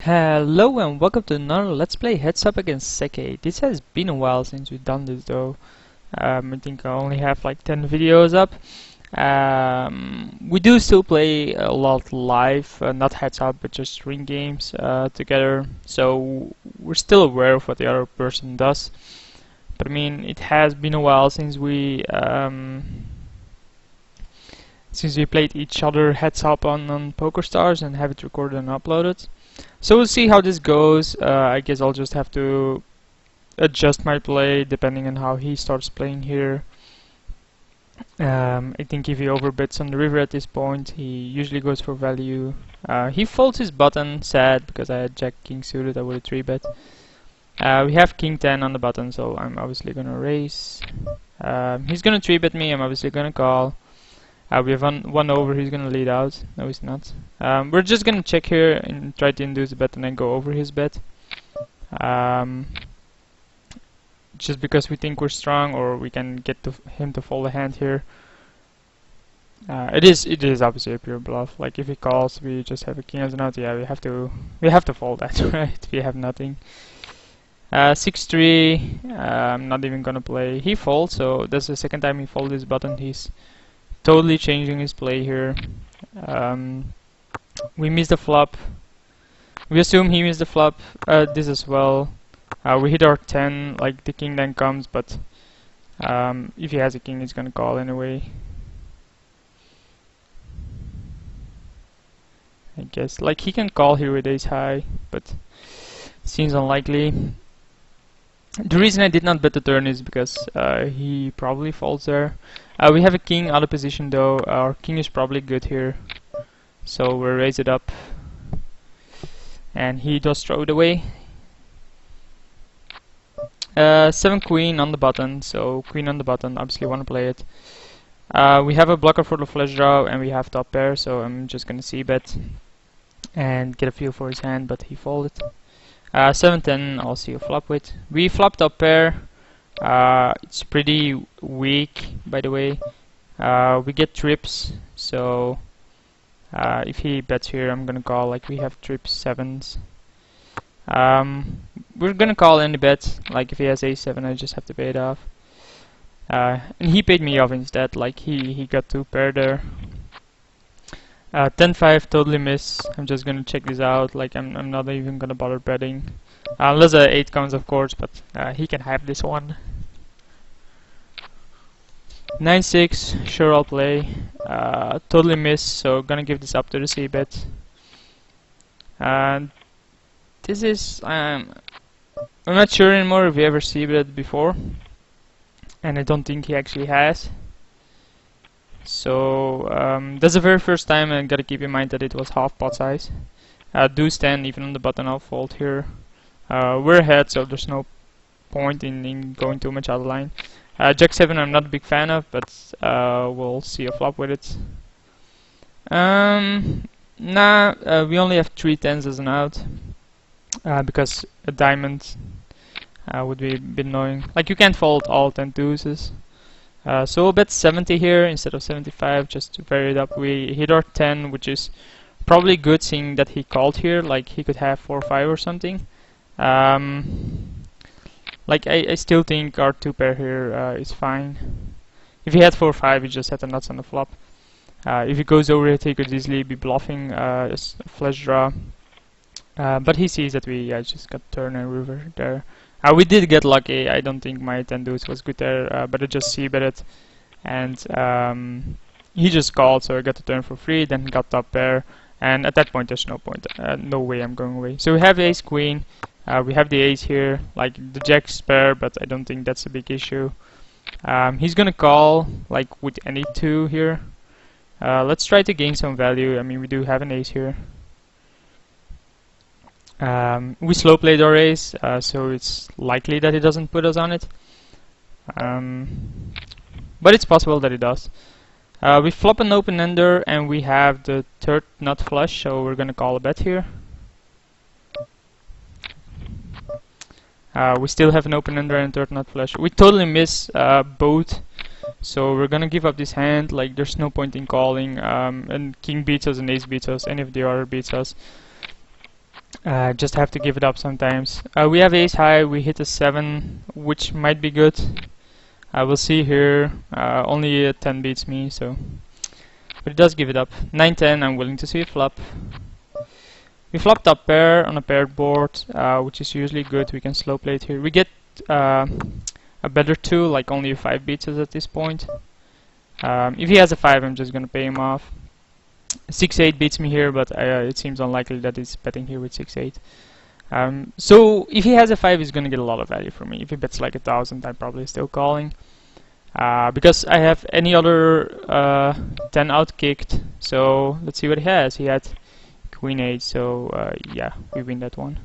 Hello and welcome to another Let's Play Heads Up against Sekkei. This has been a while since we've done this though. I think I only have like 10 videos up. We do still play a lot live, not heads up but just ring games together. So we're still aware of what the other person does. But I mean, it has been a while since we played each other heads up on Pokerstars and have it recorded and uploaded. So we'll see how this goes. I guess I'll just have to adjust my play depending on how he starts playing here. I think if he overbets on the river at this point, he usually goes for value. He folds his button, sad, because I had Jack King suited, I would have 3-bet. We have King 10 on the button, so I'm obviously gonna raise. He's gonna 3-bet me, I'm obviously gonna call. We have one over, he's gonna lead out. No, he's not. We're just gonna check here and try to induce a bet and then go over his bet. Just because we think we're strong, or we can get him to fold a hand here. It is obviously a pure bluff. Like if he calls, we just have a king as an out. Yeah, we have to fold that, right? We have nothing. 6-3. I'm not even gonna play. He folds, so that's the second time he folded his button. He's totally changing his play here. We miss the flop. We assume he missed the flop. This as well. We hit our 10, like the king then comes, but if he has a king, he's gonna call anyway. I guess, like he can call here with ace high, but seems unlikely. The reason I did not bet the turn is because he probably folds there. We have a king out of position though. Our king is probably good here, so we'll raise it up, and he does throw it away. 7 queen on the button, so queen on the button, obviously want to play it. We have a blocker for the flush draw, and we have top pair, so I'm just gonna c-bet and get a feel for his hand, but he folded. 7-10, I'll see a flop with. We flopped up pair. It's pretty weak, by the way. We get trips, so if he bets here, I'm gonna call. Like we have trips 7s. We're gonna call any bet. Like if he has a7, I just have to pay it off. And he paid me off instead. Like he got 2 pair there. 10-5, totally miss. I'm just gonna check this out. Like I'm not even gonna bother betting, unless a 8 comes, of course. But he can have this one. 9-6, sure I'll play. Totally miss, so gonna give this up to the c-bet. And this is I'm not sure anymore if we ever c-bet before, and I don't think he actually has. So that's the very first time, and gotta keep in mind that it was half pot size. Deuce 10, even on the button, I'll fold here. We're ahead, so there's no point in going too much out of line. Jack 7, I'm not a big fan of, but we'll see a flop with it. We only have 3 10s as an out, because a diamond would be a bit annoying. Like you can't fold all 10 deuces. So we'll bet 70 here instead of 75, just to vary it up. We hit our 10, which is probably good, seeing that he called here. Like he could have 4 or 5 or something. Like I still think our 2 pair here is fine. If he had 4 or 5, he just had the nuts on the flop. If he goes over it, he could easily be bluffing a flush draw. But he sees that we just got turn and river there. We did get lucky. I don't think my 10 deuce was good there, but I just c-bet it, and he just called, so I got the turn for free. Then got top pair, and at that point there's no point, no way I'm going away. So we have ace queen, we have the ace here, like the jack spare, but I don't think that's a big issue. He's gonna call like with any 2 here. Let's try to gain some value. I mean, we do have an ace here. We slow played our ace, so it's likely that he doesn't put us on it. But it's possible that he does. We flop an open ender, and we have the 3rd nut flush, so we're gonna call a bet here. We still have an open ender and 3rd nut flush. We totally miss both, so we're gonna give up this hand. Like there's no point in calling, and king beats us and ace beats us, any of the other beats us. Just have to give it up sometimes. We have ace high, we hit a 7, which might be good. We'll see here. Only a 10 beats me, so. But it does give it up. 9-10, I'm willing to see it flop. We flopped up pair on a paired board, which is usually good. We can slow play it here. We get a better 2, like only 5 beats us at this point. If he has a 5, I'm just gonna pay him off. 6-8 beats me here, but it seems unlikely that he's betting here with 6-8. So if he has a 5, he's gonna get a lot of value from me. If he bets like 1,000, I'm probably still calling. Because I have any other 10 out kicked. So let's see what he has. He had Queen 8, so yeah, we win that one.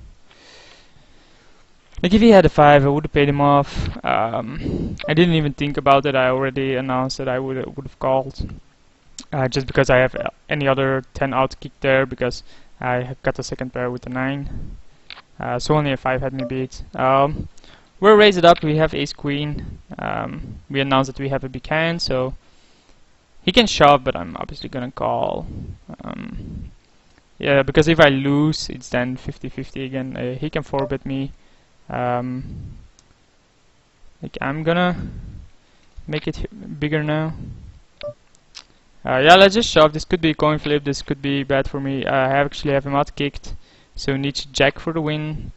Like if he had a 5, I would have paid him off. I didn't even think about it. I already announced that I would have called. Just because I have any other 10 out kick there, because I have got a second pair with a 9. So only a 5 had me beat. We'll raise it up. We have ace queen. We announced that we have a big hand, so he can shove, but I'm obviously gonna call. Yeah, because if I lose, it's then 50-50 again. He can 4-bet me. Like I'm gonna make it bigger now. Yeah, let's just shove. This could be a coin flip. This could be bad for me. I actually have him out kicked, so needs jack for the win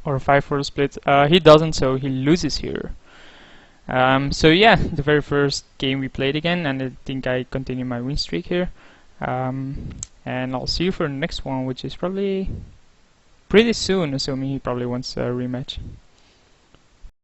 or a 5 for the split. He doesn't, so he loses here. So yeah, the very first game we played again, and I think I continue my win streak here. And I'll see you for the next one, which is probably pretty soon, assuming he probably wants a rematch.